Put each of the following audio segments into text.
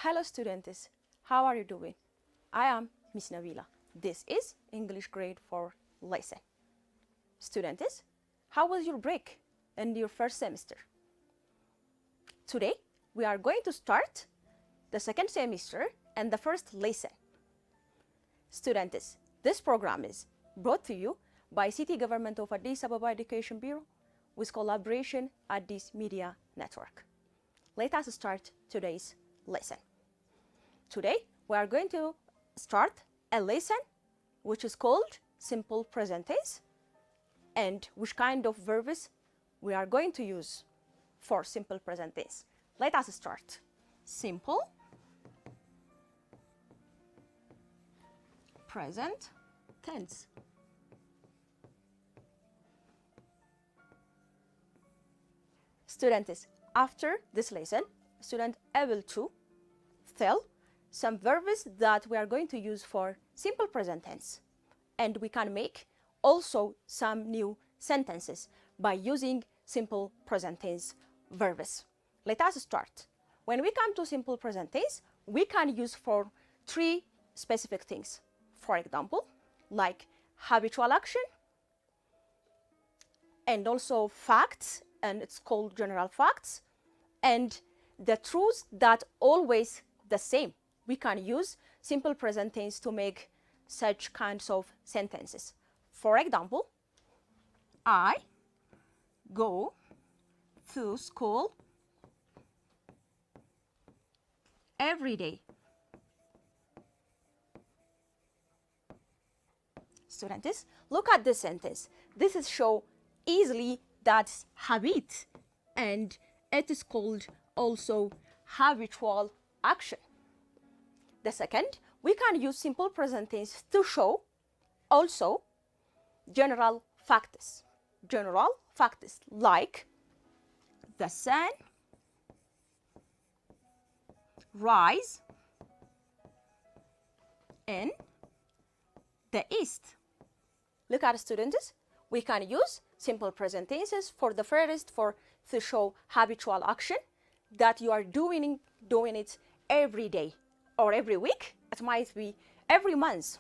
Hello students, how are you doing? I am Miss Nabila. This is English grade 4 lesson. Students, how was your break and your first semester? Today we are going to start the second semester and the first lesson. Students, this program is brought to you by City Government of Addis Ababa Education Bureau with collaboration Addis Media Network. Let us start today's lesson. Today we are going to start a lesson which is called simple present tense, and which kind of verbs we are going to use for simple present tense. Let us start. Simple present tense. Students, after this lesson, student able to tell some verbs that we are going to use for simple present tense, and we can make also some new sentences by using simple present tense verbs. Let us start. When we come to simple present tense, we can use for three specific things. For example, like habitual action, and also facts, and it's called general facts, and the truths that always the same. We can use simple present tense to make such kinds of sentences. For example, I go to school every day. Students, look at this sentence. This is show easily that's habit, and it is called also habitual action. The second, we can use simple present tense to show also general facts. General facts like the sun rise in the east. Look at students, we can use simple present tenses for the first to show habitual action that you are doing it every day or every week. It might be every month.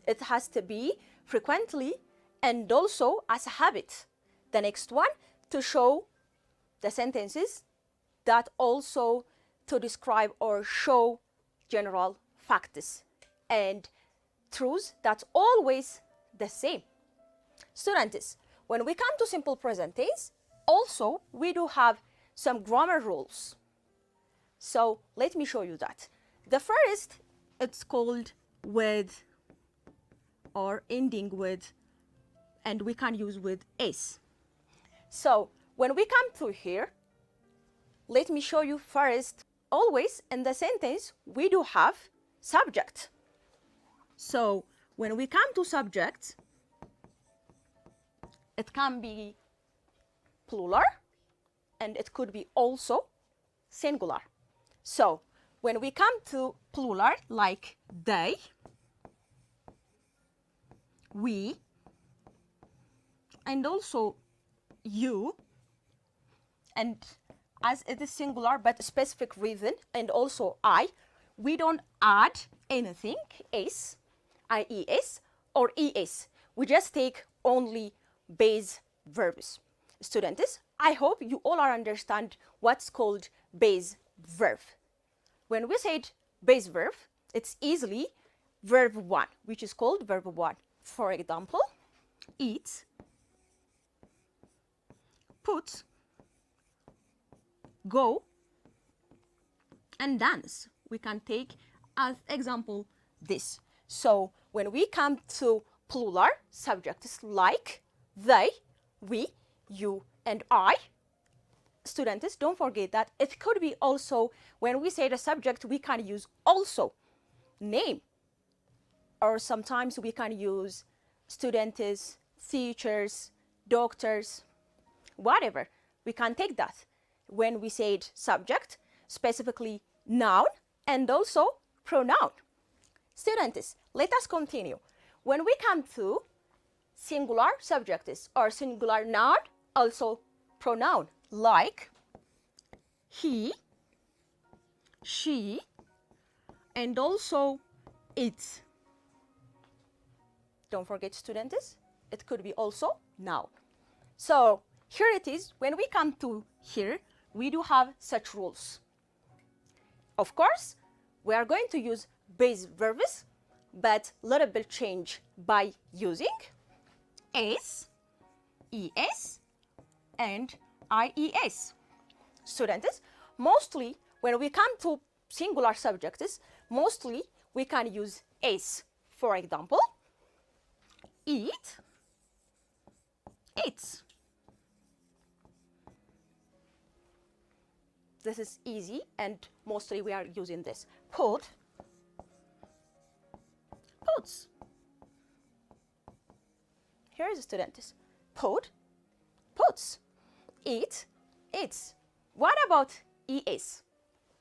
It has to be frequently and also as a habit. The next one, to show the sentences that also to describe or show general facts and truths that's always the same. Students, when we come to simple present tense, also we do have some grammar rules. So let me show you that. The first, it's called with or ending with, and we can use with s. So when we come to here, let me show you first, always in the sentence we do have subject. So when we come to subject, it can be plural and it could be also singular. So when we come to plural, like they, we, and also you, and as it is singular but specific reason, and also I, we don't add anything, s, ies, or es. We just take only base verbs. Students, I hope you all are understand what's called base verb. When we said base verb, it's easily verb 1, which is called verb 1. For example, eat, put, go, and dance. We can take as example this. So when we come to plural subjects like they, we, you, and I, students, don't forget that it could be also, when we say the subject, we can use also name, or sometimes we can use students, teachers, doctors, whatever. We can take that when we said subject, specifically noun, and also pronoun. Students, let us continue. When we come to singular subjects or singular noun, also pronoun, like he, she, and also eat. Don't forget, students, it could be also noun. So here it is. When we come to here, we do have such rules. Of course, we are going to use base verbs, but little bit change by using s, es, and ies. Students, mostly when we come to singular subjects, mostly we can use s. For example, eat, eats. This is easy, and mostly we are using this. Put, puts. Here is the students. Put, puts. Eat, eats. What about es?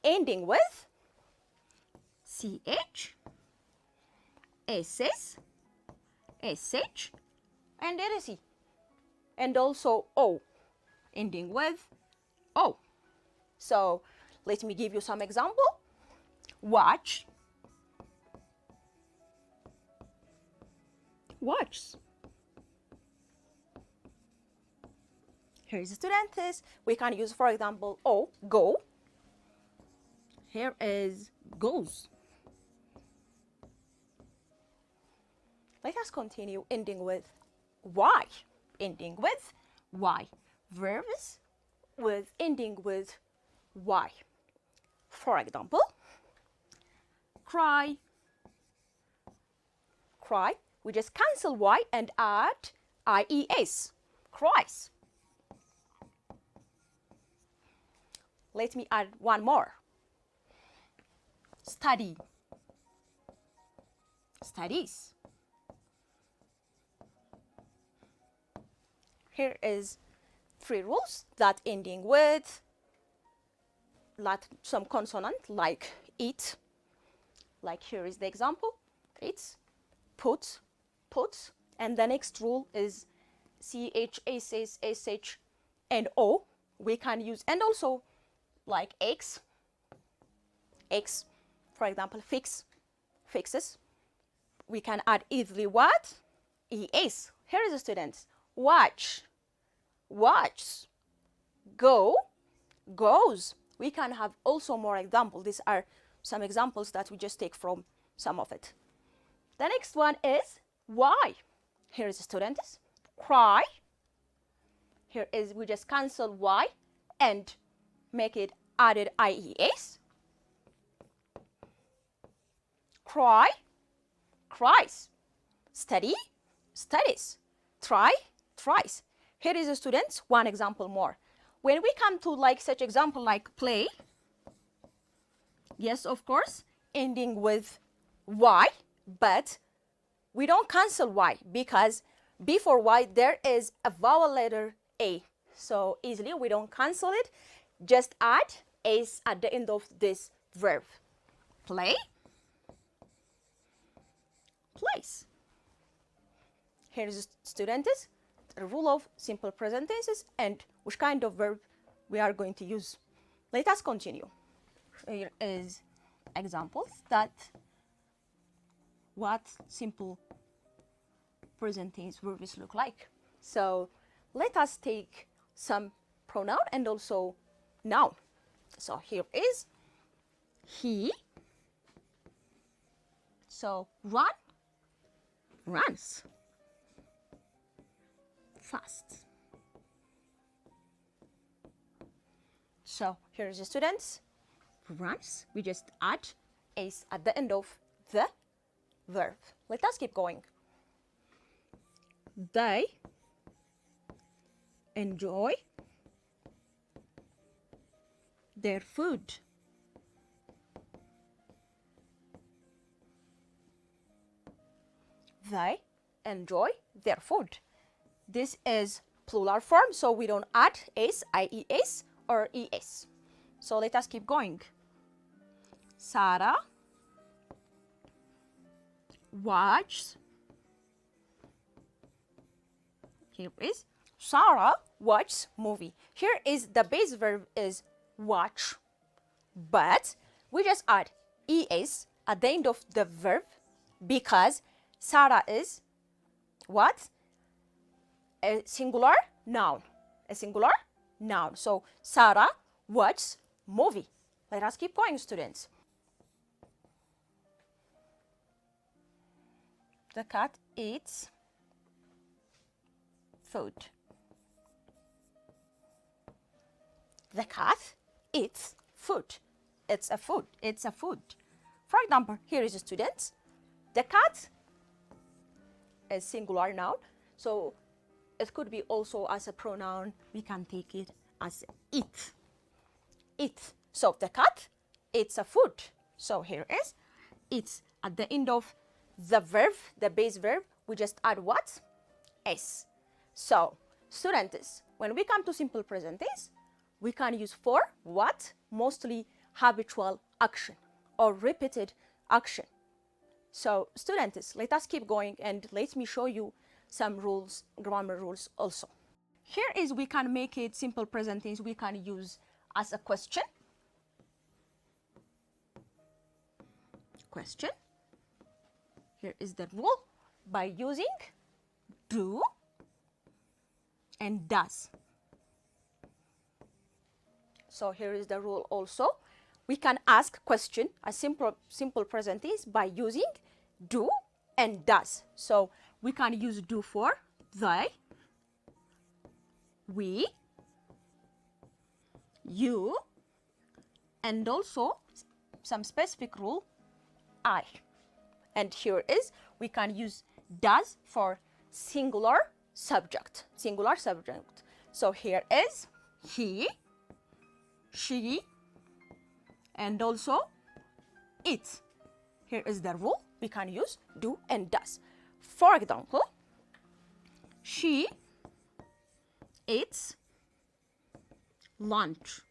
Ending with ch, ss, sh, and rsc. And also o, ending with o. So let me give you some example. Watch, watches. Here is the students. We can use, for example, o, go. Here is goes. Let us continue ending with y. Ending with y. Verbs with ending with y. For example, cry. Cry. We just cancel y and add ies. Cries. Let me add one more. Study. Studies. Here is 3 rules that ending with some consonant like eat. Like here is the example. Eats, puts, puts. And the next rule is ch, ss, sh, and o. We can use, and also like x, for example, fix, fixes. We can add easily what? Es. Here is the students. Watch, watches. Go, goes. We can have also more examples. These are some examples that we just take from some of it. The next one is why. Here is the students. Cry. Here is, we just cancel y and make it added ies. Cry, cries. Study, studies. Try, tries. Here is the students, one example more. When we come to like such example like play, yes, of course, ending with y, but we don't cancel y because before y there is a vowel letter a. So easily we don't cancel it, just add s at the end of this verb. Play, plays. Here is students, the rule of simple present tenses and which kind of verb we are going to use. Let us continue. Here is examples that what simple present tense verbs look like. So let us take some pronoun and also noun. So here is he. So run, runs. Fast. So here is the students. Runs. We just add s at the end of the verb. Let us keep going. They enjoy their food. They enjoy their food. This is plural form, so we don't add s, ies, or es. So let us keep going. Sarah watches. Here is Sarah watches movie. Here is the base verb is watch, but we just add es at the end of the verb because Sarah is what? A singular noun. A singular noun. So Sarah watches movie. Let us keep going, students. The cat eats food. The cat eats food. It's a food. It's a food. For example, here is a student. The cat is singular noun. So it could be also as a pronoun. We can take it as it. It. So the cat eats a food. So here is it's at the end of the verb, the base verb. We just add what? S. So students, when we come to simple present tense, we can use for what? Mostly habitual action or repeated action. So students, let us keep going and let me show you some rules, grammar rules also. Here is we can make it simple present tense. We can use as a question. Question. Here is the rule by using do and does. So here is the rule also. We can ask question, a simple present tense by using do and does. So we can use do for they, we, you, and also some specific rule, I. And here is we can use does for singular subject. Singular subject. So here is he, she, and also it. Here is the rule. We can use do and does. For example, she eats lunch.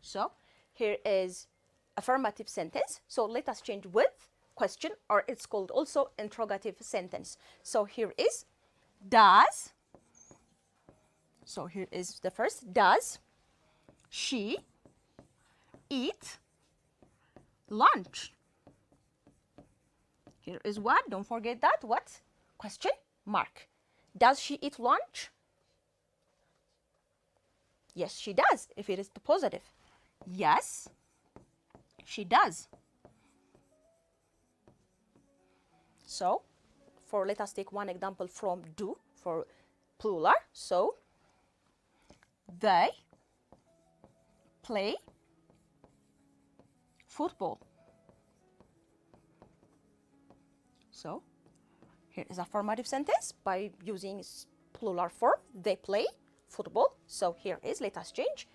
So here is affirmative sentence. So let us change with question, or it's called also interrogative sentence. So here is does. So here is the first, does she eat lunch? Here is what? Don't forget that. What? Question mark. Does she eat lunch? Yes, she does, if it is the positive. Yes, she does. So, let us take one example from do for plural. So, they play football. So, here is affirmative sentence by using plural form. They play football. So here is, let us change.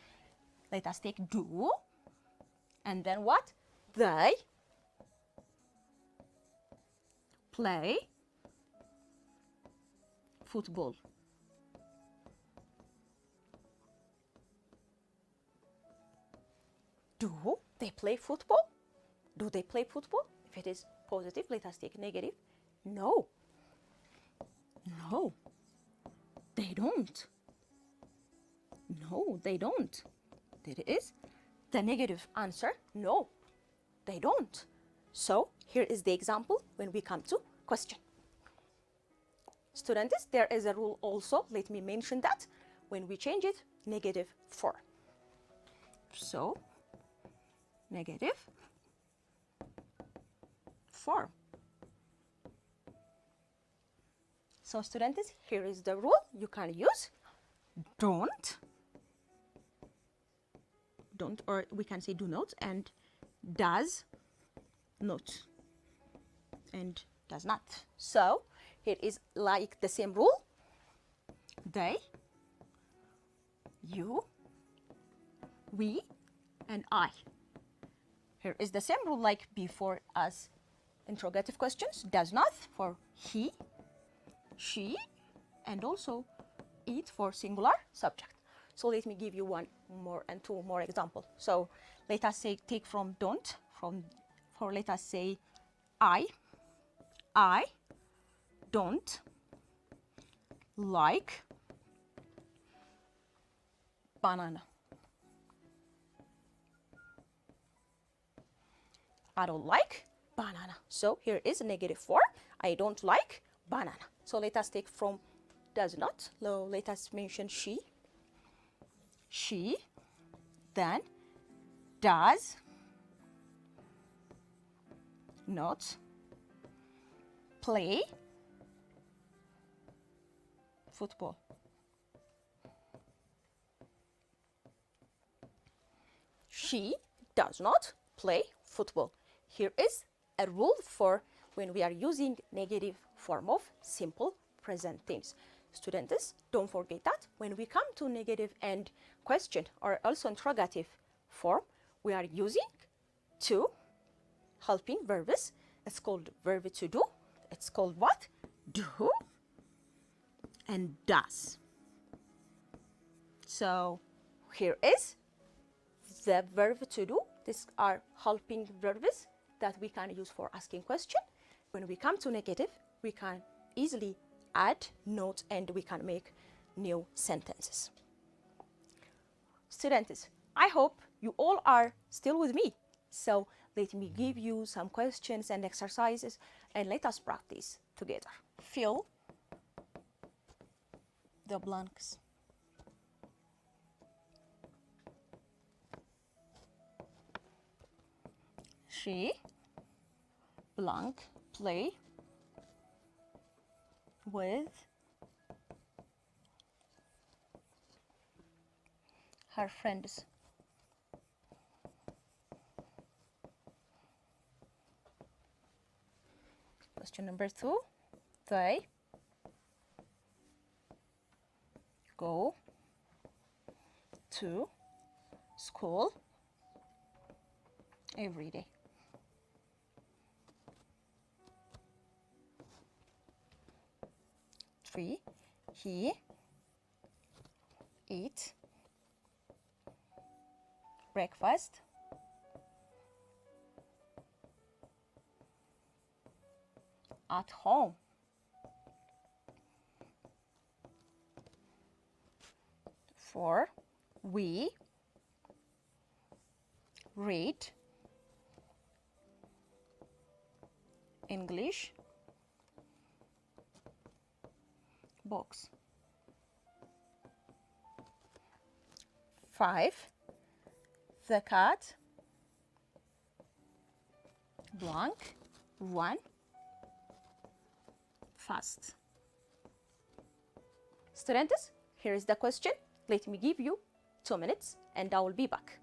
Let us take do. And then what? They play football. Do they play football? Do they play football? If it is positive, let us take negative. No. No. They don't. No, they don't. There is the negative answer. No, they don't. So here is the example when we come to question. Students, there is a rule also. Let me mention that when we change it, negative 4. So negative 4. So students, here is the rule. You can use don't, or we can say do not, and does not, and does not. So here is like the same rule. They, you, we, and I. Here is the same rule like before as interrogative questions. Does not for he, she, and also it for singular subject. So let me give you one more and two more examples. So let us say take from don't, for let us say I don't like banana. I don't like banana. So here is negative 4. I don't like banana. So let us take from does not. Let us mention she. She then does not play football. She does not play football. Here is a rule for when we are using negative form of simple present tense. Students, don't forget that when we come to negative and question or also interrogative form, we are using two helping verbs. It's called verb to do. It's called what? Do and does. So here is the verb to do. These are helping verbs that we can use for asking question. When we come to negative, we can easily add notes and we can make new sentences. Students, I hope you all are still with me. So let me give you some questions and exercises and let us practice together. Fill the blanks. She blank play with her friends. Question number 2. They go to school every day. Three, he eats breakfast at home. 4, we read English books. 5, the cat blank run fast. Students, here is the question. Let me give you 2 minutes and I will be back.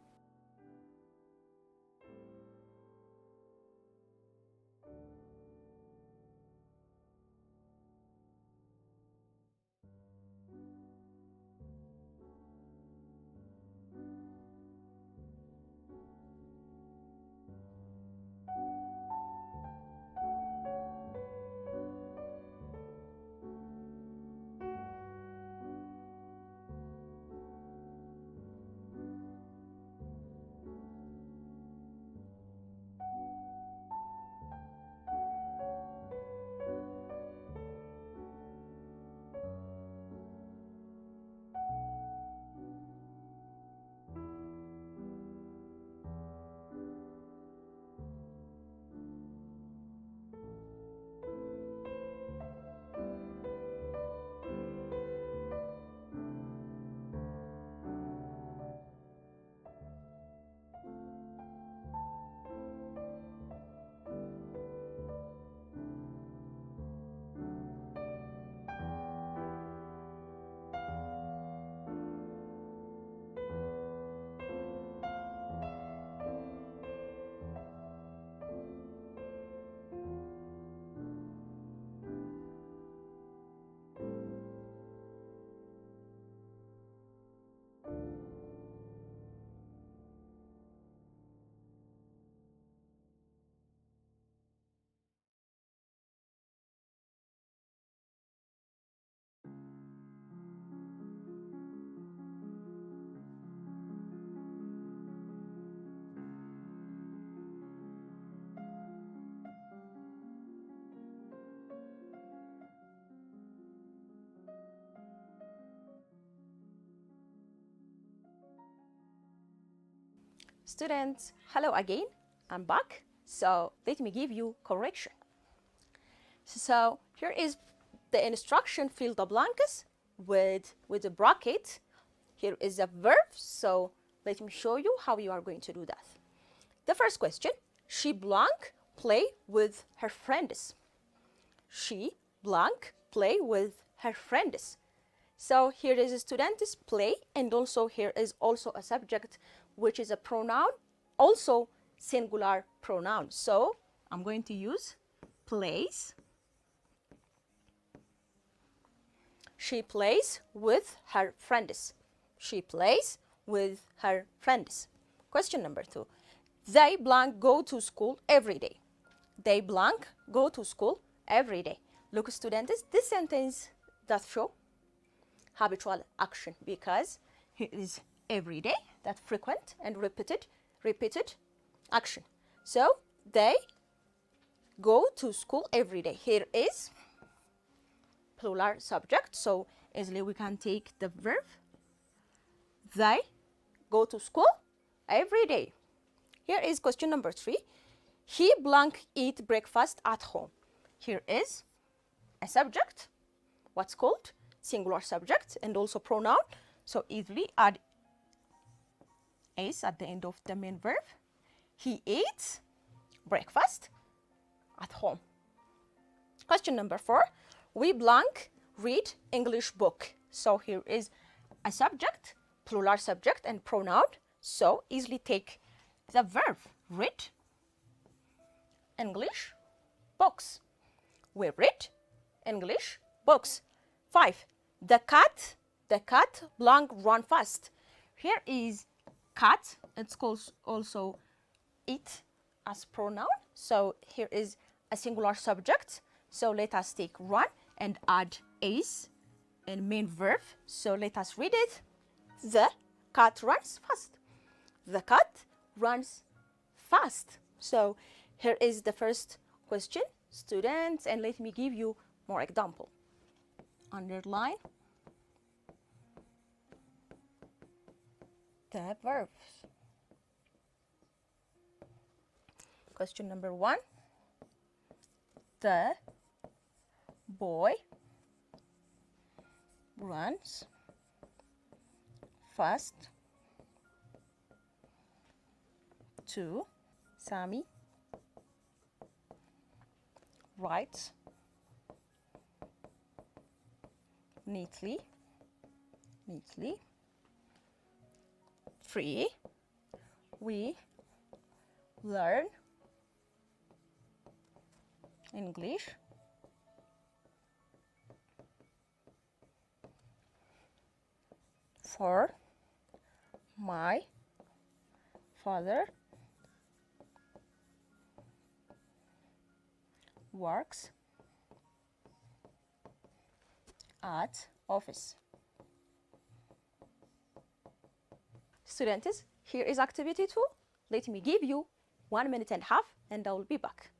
Students, hello again. I'm back. So let me give you correction. So here is the instruction, fill the blanks with a bracket. Here is a verb, so let me show you how you are going to do that. The first question, she blank play with her friends. She blank play with her friends. So here is a student's play, and also here is also a subject, which is a pronoun, also singular pronoun. So I'm going to use plays. She plays with her friends. She plays with her friends. Question number 2. They blank go to school every day. They blank go to school every day. Look, students, this sentence does show habitual action because it is every day, that frequent and repeated action. So they go to school every day. Here is plural subject, so easily we can take the verb. They go to school every day. Here is question number 3. He blank eat breakfast at home. Here is a subject, what's called singular subject, and also pronoun. So easily add is at the end of the main verb. He eats breakfast at home. Question number 4. We blank read English book. So here is a subject, plural subject and pronoun. So easily take the verb read English books. We read English books. 5. The cat blank run fast. Here is cat, it's called also it as pronoun. So here is a singular subject. So let us take run and add is and main verb. So let us read it. The cat runs fast. The cat runs fast. So here is the first question, students, and let me give you more example. Underline the verbs. Question number 1. The boy runs fast to Sammy writes neatly. 3. We learn English. 4. My father works at office. Students, here is activity 2. Let me give you 1.5 minutes and I will be back.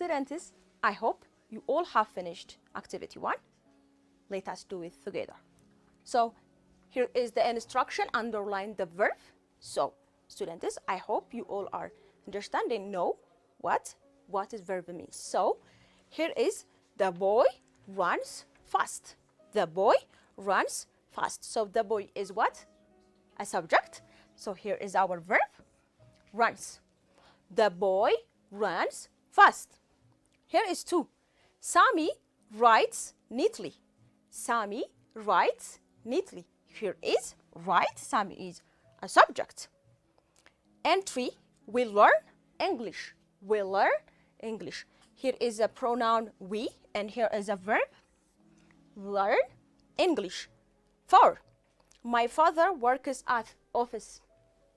Students, I hope you all have finished activity 1. Let us do it together. So here is the instruction, underline the verb. So students, I hope you all are understanding, know what is verb means. So here is the boy runs fast. The boy runs fast. So the boy is what? A subject. So here is our verb, runs. The boy runs fast. Here is 2. Sammy writes neatly. Sammy writes neatly. Here is write. Sammy is a subject. And 3, we learn English. We learn English. Here is a pronoun we, and here is a verb, learn English. 4, my father works at office.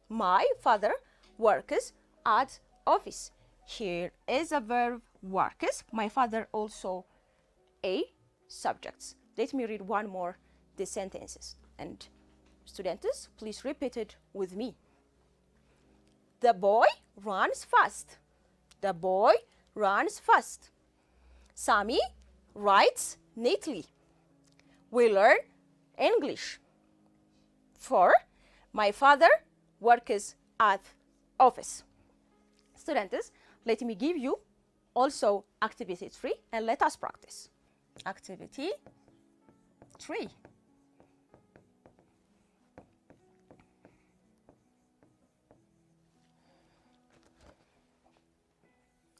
My father works at office. Here is a verb, works. My father also a subject. Let me read one more the sentences. And students, please repeat it with me. The boy runs fast. The boy runs fast. Sammy writes neatly. We learn English. 4, my father works at office. Students, let me give you also activity 3 and let us practice. Activity 3.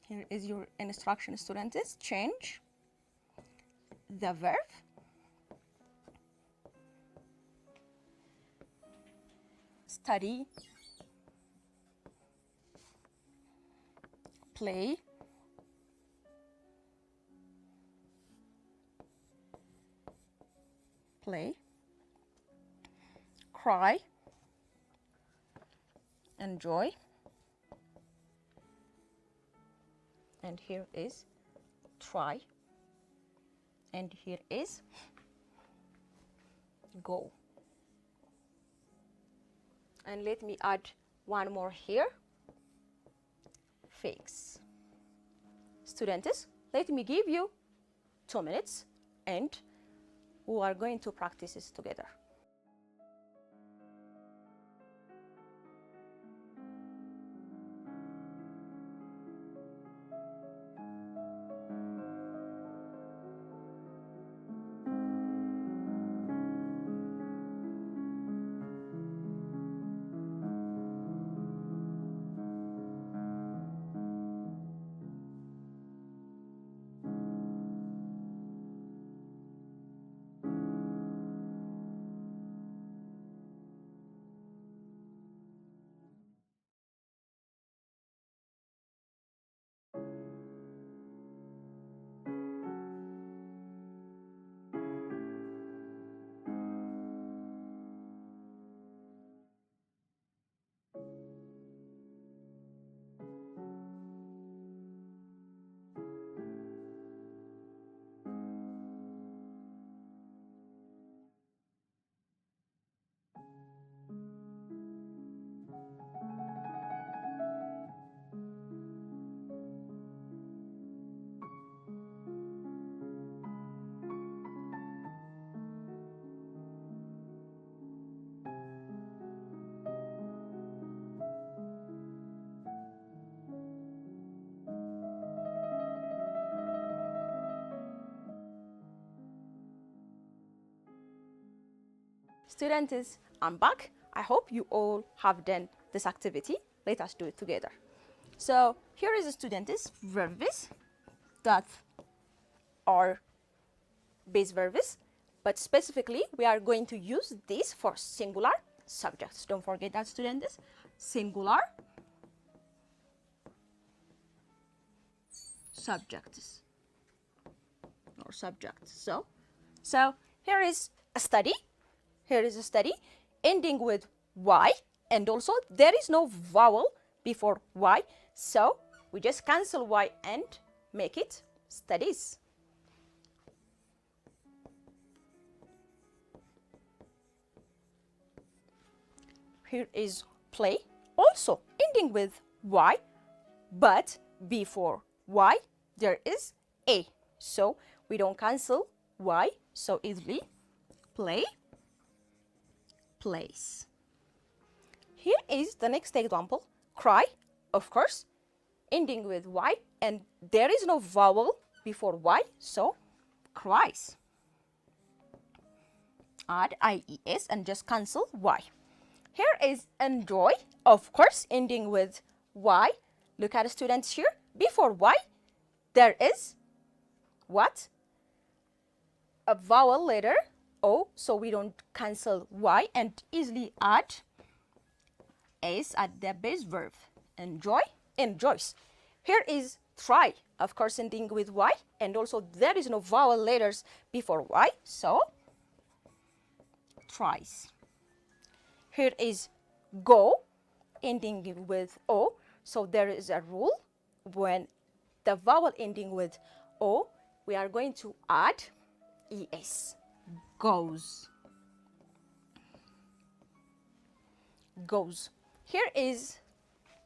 Here is your instruction, students. Change the verb study, play, cry, enjoy, and here is try, and here is go. And let me add one more here, fix. Students, let me give you 2 minutes and we are going to practice this together. Students, I'm back. I hope you all have done this activity. Let us do it together. So here is the students' verbs that are base verbs, but specifically we are going to use this for singular subjects. Don't forget that, students. Singular subjects or subjects. So here is a study. Here is a study ending with Y, and also there is no vowel before Y, so we just cancel Y and make it studies. Here is play, also ending with Y, but before Y there is A. So we don't cancel Y so easily. Play, plays. Here is the next example. Cry, of course, ending with Y, and there is no vowel before Y, so cries. Add IES and just cancel Y. Here is enjoy, of course, ending with Y. Look at the students here. Before Y, there is what? A vowel letter, O, so we don't cancel Y and easily add S at the base verb. Enjoy, enjoys. Here is try, of course, ending with Y, and also there is no vowel letters before Y, so tries. Here is go, ending with O, so there is a rule. When the vowel ending with O, we are going to add ES. Goes. Goes. Here is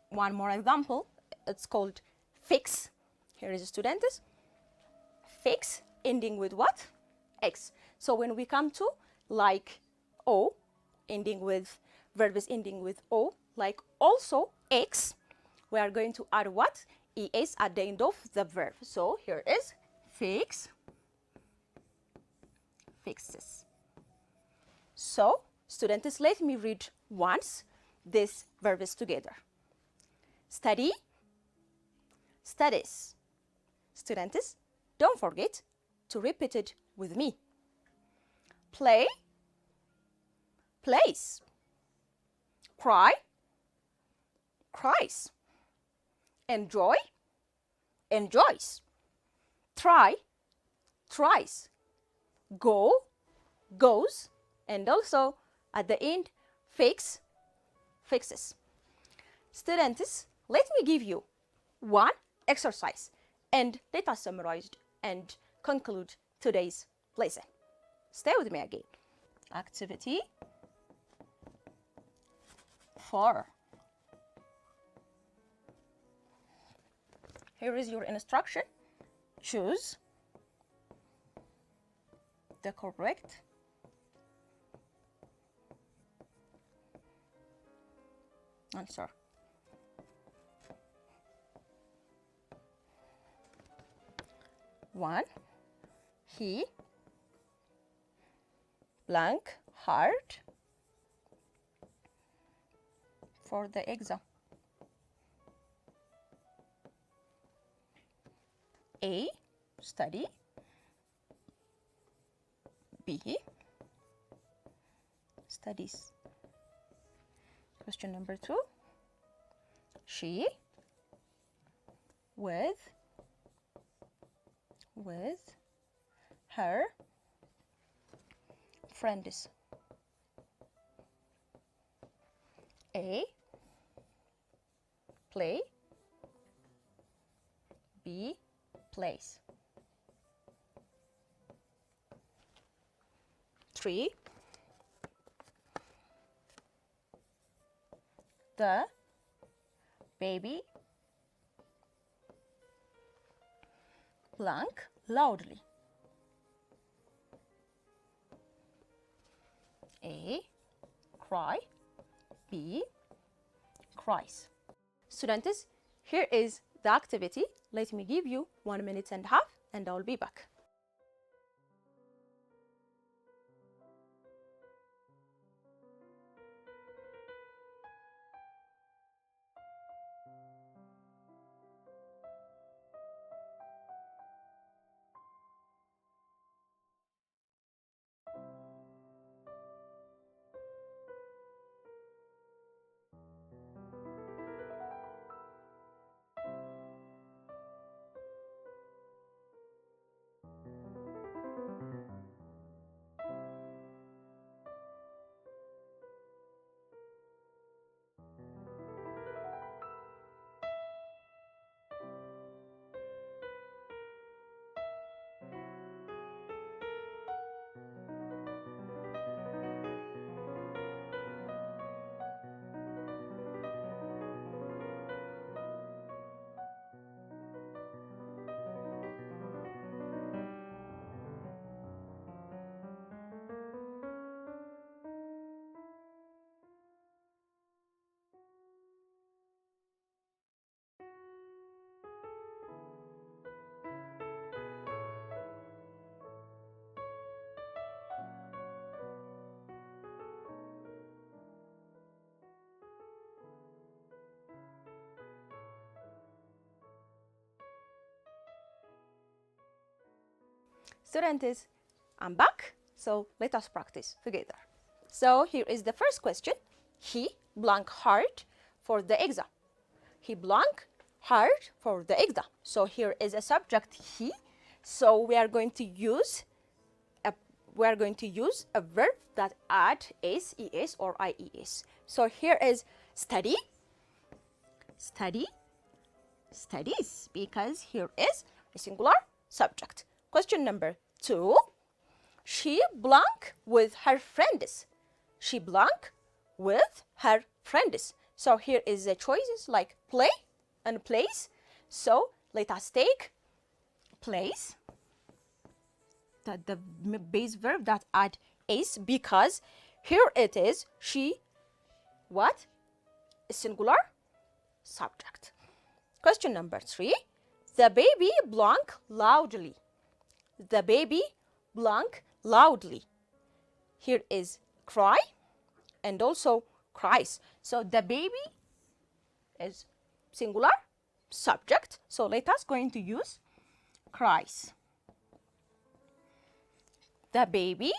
one more example. It's called fix. Here is a student. Fix, ending with what? X. So when we come to like O, ending with verbs ending with O, like also X, we are going to add what? ES at the end of the verb. So here is fix, fixes. So students, let me read once these verbs together. Study, studies. Students, don't forget to repeat it with me. Play, plays. Cry, cries. Enjoy, enjoys. Try, tries. Go, goes. And also at the end, fix, fixes. Students, let me give you one exercise and let us summarize and conclude today's lesson. Stay with me again. Activity 4. Here is your instruction. Choose the correct answer. One, he blank hard for the exam. A, study. B, studies. Question number 2. She with her friends. A, play. B, plays. 3. The baby blank loudly. A, cry. B, cries. Students, here is the activity. Let me give you 1.5 minutes and I'll be back. Students, I'm back, so let us practice together. So here is the first question. He blank hard for the exam. He blank hard for the exam. So here is a subject he. So we are going to use a verb that add s, es, or ies. So here is study, study, studies, because here is a singular subject. Question number 2. She blank with her friends. She blank with her friends. So here is the choices like play and plays. So let us take plays, the base verb that add is, because here it is she what? A singular subject. Question number 3. The baby blank loudly. The baby blank loudly. Here is cry and also cries. So the baby is singular subject. So let us going to use cries. The baby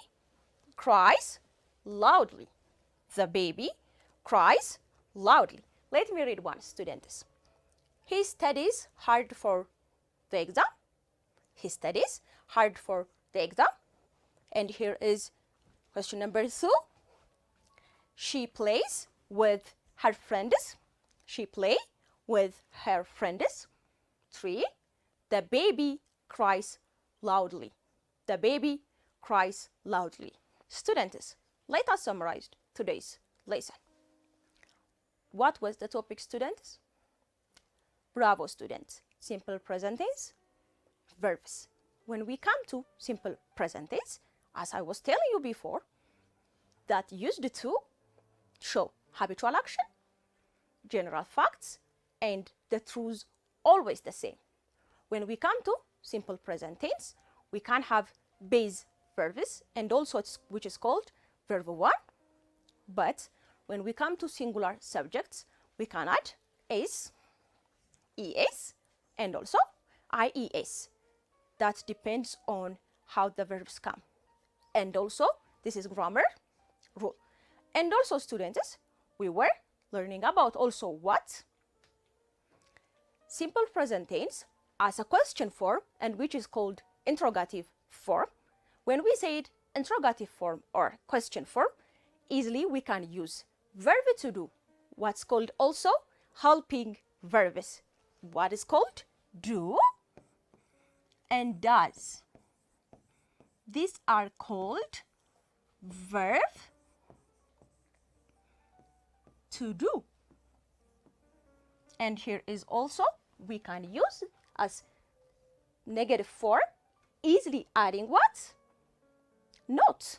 cries loudly. The baby cries loudly. Let me read one, students. He studies hard for the exam. He studies hard for the exam. And here is question number 2. She plays with her friends. She play with her friends. 3. The baby cries loudly. The baby cries loudly. Students, let us summarize today's lesson. What was the topic, students? Bravo, students. Simple present tense, verbs. When we come to simple present tense, as I was telling you before, that used to show habitual action, general facts, and the truths always the same. When we come to simple present tense, we can have base verbs and also which is called verb 1. But when we come to singular subjects, we can add s, es, and also ies. That depends on how the verbs come. And also, this is grammar rule. And also, students, we were learning about also what? Simple present tense as a question form, and which is called interrogative form. When we say it interrogative form or question form, easily we can use verb to do, what's called also helping verbs. What is called? Do and does. These are called verb to do. And here is also we can use as negative form, easily adding what? Not.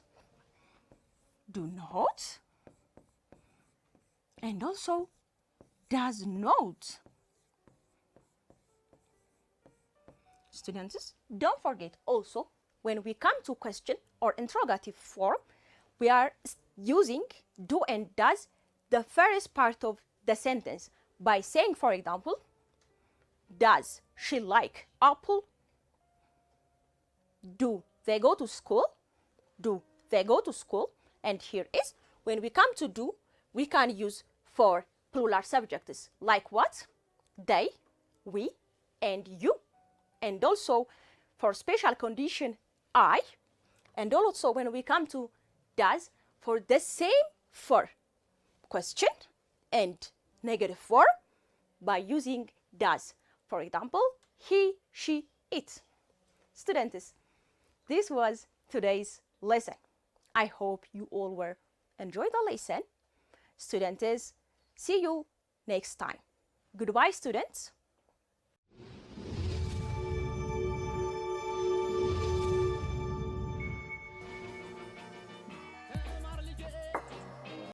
Do not. And also does not. Students, don't forget also when we come to question or interrogative form, we are using do and does the first part of the sentence by saying, for example, does she like apple? Do they go to school? Do they go to school? And here is when we come to do, we can use for plural subjects like what? They, we, and you. And also for special condition I. And also when we come to does, for the same for question and negative form by using does. For example, he, she, it. Students, this was today's lesson. I hope you all were enjoy the lesson. Students, see you next time. Goodbye, students.